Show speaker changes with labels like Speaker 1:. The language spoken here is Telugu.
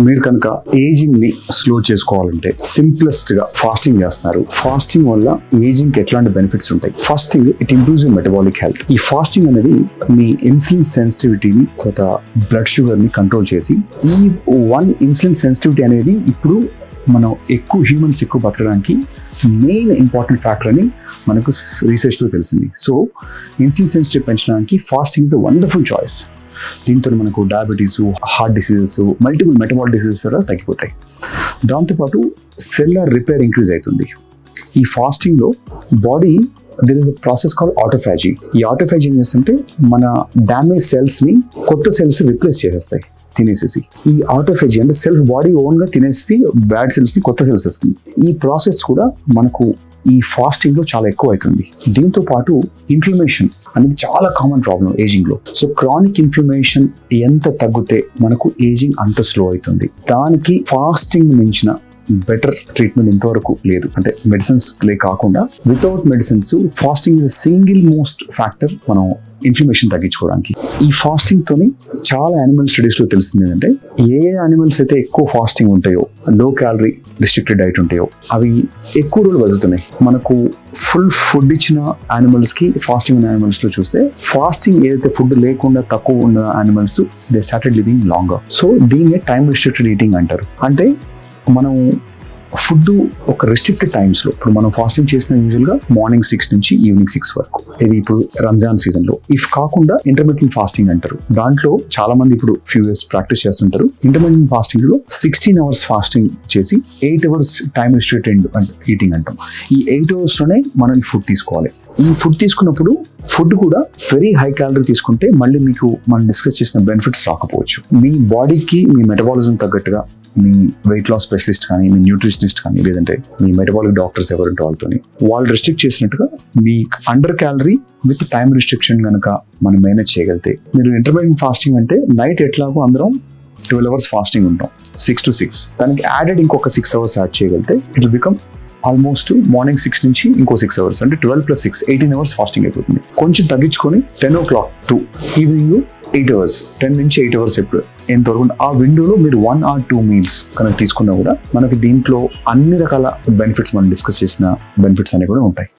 Speaker 1: మీరు కనుక ఏజింగ్ ని స్లో చేసుకోవాలంటే సింప్లెస్ట్ గా ఫాస్టింగ్ చేస్తున్నారు. ఫాస్టింగ్ వల్ల ఏజింగ్ కి ఎట్లాంటి బెనిఫిట్స్ ఉంటాయి? First thing, it improves your metabolic health. ఈ ఫాస్టింగ్ అనేది మీ ఇన్సులిన్ సెన్సిటివిటీని, తర్వాత బ్లడ్ షుగర్ ని కంట్రోల్ చేసి, ఈ ఇన్సులిన్ సెన్సిటివిటీ అనేది ఇప్పుడు మనం హ్యూమన్స్ ఎక్కువ బతకడానికి మెయిన్ ఇంపార్టెంట్ ఫ్యాక్టర్ అని మనకు రీసెర్చ్లో తెలిసింది. సో ఇన్సులిన్ సెన్సిటివ్ పెంచడానికి fasting is a wonderful choice. దీంతో మనకు diabetes, heart diseases, multiple metabolic diseases కూడా తగ్గిపోతాయి. దాంతోపాటు సెల్యులర్ రిపేర్ ఇంక్రీజ్ అవుతుంది. ఈ ఫాస్టింగ్లో body there is a process called autophagy. ఈ ఆటోఫాజీ ఏం చేస్తుంటే మన డ్యామేజ్ సెల్స్ని కొత్త సెల్స్ రిప్లేస్ చేసేస్తాయి తినేసేసి. ఈ ఆటోఫాజీ అంటే సెల్ఫ్ బాడీ ఓన్గా తినేసి బ్యాడ్ సెల్స్ని కొత్త సెల్స్ వస్తుంది. ఈ ప్రాసెస్ కూడా మనకు ఈ ఫాస్టింగ్లో చాలా ఎక్కువ అవుతుంది. దీంతో పాటు ఇన్ఫ్లమేషన్ అనేది చాలా కామన్ ప్రాబ్లం ఏజింగ్లో. సో క్రానిక్ ఇన్ఫ్లమేషన్ ఎంత తగ్గితే మనకు ఏజింగ్ అంత స్లో అవుతుంది. దానికి ఫాస్టింగ్ మించిన బెటర్ ట్రీట్మెంట్ ఇంతవరకు లేదు. అంటే మెడిసిన్స్ కాకుండా without medicines fasting is single most factor మనం ఇన్ఫ్లమేషన్ తగ్గించుకోవడానికి. ఈ ఫాస్టింగ్ తోని చాలా యానిమల్ స్టడీస్ లో తెలిసింది ఏంటంటే, ఏ యానిమల్స్ అయితే ఎక్కువ ఫాస్టింగ్ ఉంటాయో, లో క్యాలరీ రిస్ట్రిక్టెడ్ డైట్ ఉంటాయో, అవి ఎక్కువ రోజులు బతుకుతున్నాయి. మనకు ఫుల్ ఫుడ్ ఇచ్చిన యానిమల్స్ కి ఫాస్టింగ్ ఉన్న యానిమల్స్ లో చూస్తే, ఫాస్టింగ్ ఏదైతే ఫుడ్ లేకుండా తక్కువ ఉన్న animals they started living longer. So దీన్నే టైం రిస్ట్రిక్టెడ్ ఈటింగ్ అంటారు. అంటే మనం ఫుడ్ ఒక రిస్ట్రిక్టెడ్ టైమ్స్లో, ఇప్పుడు మనం ఫాస్టింగ్ చేసిన యూజువల్గా మార్నింగ్ 6 నుంచి ఈవినింగ్ 6 వరకు, ఇది ఇప్పుడు రంజాన్ సీజన్లో. ఇఫ్ కాకుండా ఇంటర్మిటెంట్ ఫాస్టింగ్ అంటారు. దాంట్లో చాలా మంది ఇప్పుడు ఫ్యూ ఇయర్స్ ప్రాక్టీస్ చేస్తుంటారు. ఇంటర్మిటెంట్ ఫాస్టింగ్లో 16 hours ఫాస్టింగ్ చేసి 8 hours టైం రిస్ట్రిక్టెడ్ ఈటింగ్ అంటాం. ఈ 8 hours-లోనే మనం ఫుడ్ తీసుకోవాలి. ఈ ఫుడ్ తీసుకున్నప్పుడు ఫుడ్ కూడా వెరీ హై క్యాలరీ తీసుకుంటే మళ్ళీ మీకు మనం డిస్కస్ చేసిన బెనిఫిట్స్ రాకపోవచ్చు. మీ బాడీకి, మీ మెటబాలిజం తగ్గట్టుగా మీ వెయిట్ లాస్ స్పెషలిస్ట్ కానీ, మీ న్యూట్రిషనిస్ట్ కానీ, లేదంటే మీ మెటబాలిక్ డాక్టర్స్ ఎవరంటే వాళ్ళు రెస్ట్రిక్ట్ చేసినట్టుగా మీ under calorie with time restriction కనుక మనం మేనేజ్ చేయగలిగితే, మీరు ఇంటర్మీడియట్ ఫాస్టింగ్ అంటే నైట్ ఎట్లాగో అందరం 12 hours ఫాస్టింగ్ ఉంటాం, 6 to 6, దానికి యాడెడ్ ఇంకొక 6 hours యాడ్ చేయగలిగితే it will become almost morning 6 నుంచి ఇంకో 6 hours, అంటే 12 + 6 18 hours ఫాస్టింగ్ అయిపోతుంది. కొంచెం తగ్గించుకొని 10 o'clock to ఈవినింగ్ 8 hours, 10 నుంచి 8 hours ఎప్పుడు ఎంతవరకు ఆ విండోలో మీరు 1 or 2 meals కనుక తీసుకున్నా కూడా మనకి దీంట్లో అన్ని రకాల బెనిఫిట్స్ మనం డిస్కస్ చేసిన బెనిఫిట్స్ అనేవి కూడా ఉంటాయి.